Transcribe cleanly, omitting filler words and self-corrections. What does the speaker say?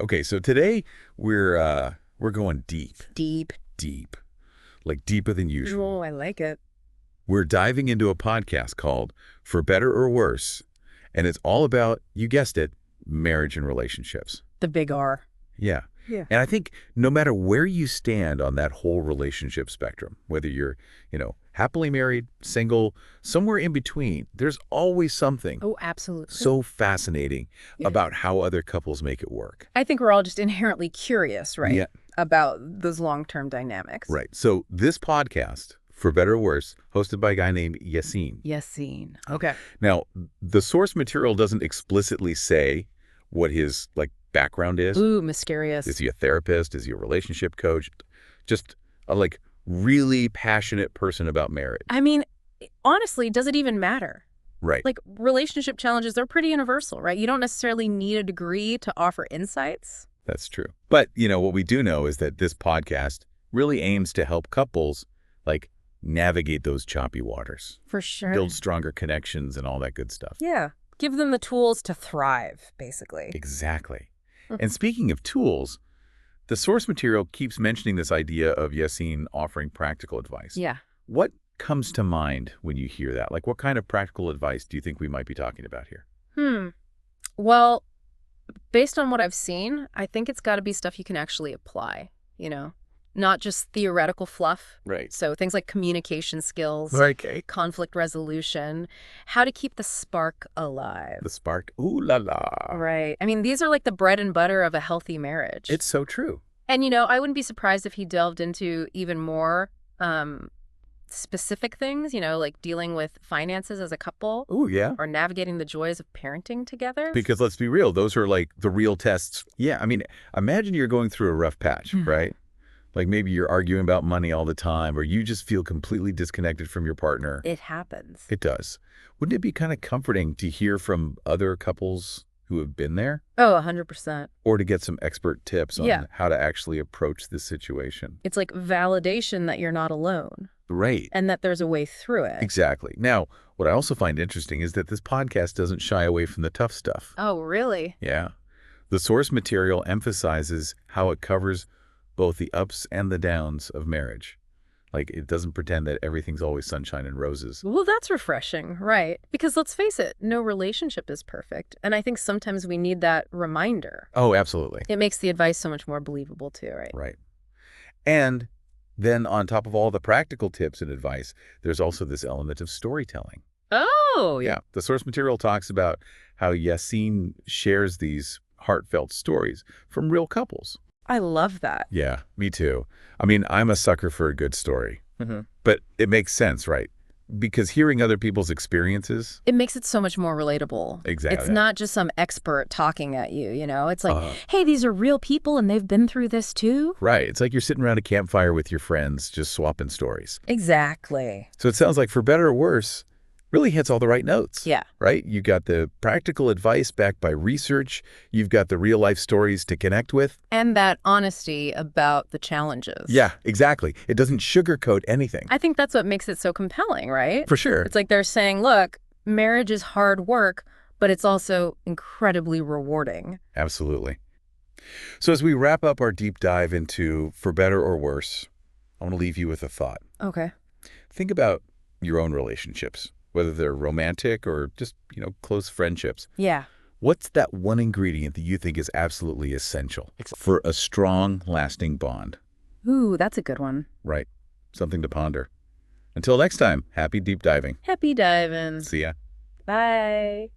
Okay, so today we're going deep. Deep. Deep. Like deeper than usual. Oh, I like it. We're diving into a podcast called For Better or Worse, and it's all about, you guessed it, marriage and relationships. The big R. Yeah. Yeah. And I think no matter where you stand on that whole relationship spectrum, whether you're, happily married, single, somewhere in between, there's always something Oh, absolutely. so fascinating about how other couples make it work. I think we're all just inherently curious, right? Yeah. About those long-term dynamics. Right. So this podcast, For Better or Worse, hosted by a guy named Yassin. Yassin. Okay. Now, the source material doesn't explicitly say what his background is. Ooh, mysterious. Is he a therapist? Is he a relationship coach? Just a really passionate person about marriage. I mean, honestly, does it even matter? Right. Relationship challenges, they're pretty universal, right? You don't necessarily need a degree to offer insights. That's true. But, what we do know is that this podcast really aims to help couples navigate those choppy waters. For sure. Build stronger connections and all that good stuff. Yeah. Give them the tools to thrive, basically. Exactly. And speaking of tools, the source material keeps mentioning this idea of Yassin offering practical advice. Yeah. What comes to mind when you hear that? What kind of practical advice do you think we might be talking about here? Well, based on what I've seen, I think it's got to be stuff you can actually apply, not just theoretical fluff. Right. So things like communication skills, Okay. conflict resolution, how to keep the spark alive. The spark. Ooh la la. Right. I mean, these are like the bread and butter of a healthy marriage. It's so true. And, I wouldn't be surprised if he delved into even more specific things, like dealing with finances as a couple. Ooh, yeah. Or navigating the joys of parenting together. Because let's be real, those are the real tests. Yeah, I mean, imagine you're going through a rough patch, right? Maybe you're arguing about money all the time, or you just feel completely disconnected from your partner. It happens. It does. Wouldn't it be kind of comforting to hear from other couples who have been there? Oh, 100%. Or to get some expert tips on Yeah. how to actually approach this situation? It's like validation that you're not alone. Right. And that there's a way through it. Exactly. Now, what I also find interesting is that this podcast doesn't shy away from the tough stuff. Oh, really? Yeah. The source material emphasizes how it covers both the ups and the downs of marriage. It doesn't pretend that everything's always sunshine and roses. Well, that's refreshing, right? Because let's face it, no relationship is perfect. And I think sometimes we need that reminder. Oh, absolutely. It makes the advice so much more believable too, right? Right. And then on top of all the practical tips and advice, there's also this element of storytelling. Oh, Yeah. The source material talks about how Yassin shares these heartfelt stories from real couples. I love that. Yeah, me too. I mean, I'm a sucker for a good story. But it makes sense, right? Because hearing other people's experiences... It makes it so much more relatable. Exactly. It's not just some expert talking at you, It's like, hey, these are real people and they've been through this too. Right. It's like you're sitting around a campfire with your friends, just swapping stories. Exactly. So it sounds like For Better or Worse really hits all the right notes. Yeah. Right? You got the practical advice backed by research. You've got the real life stories to connect with. And that honesty about the challenges. Yeah, exactly. It doesn't sugarcoat anything. I think that's what makes it so compelling, right? For sure. It's like they're saying, look, marriage is hard work, but it's also incredibly rewarding. Absolutely. So as we wrap up our deep dive into For Better or Worse, I want to leave you with a thought. Okay. Think about your own relationships, whether they're romantic or just, close friendships. Yeah. What's that one ingredient that you think is absolutely essential for a strong, lasting bond? Ooh, that's a good one. Right. Something to ponder. Until next time, happy deep diving. Happy diving. See ya. Bye.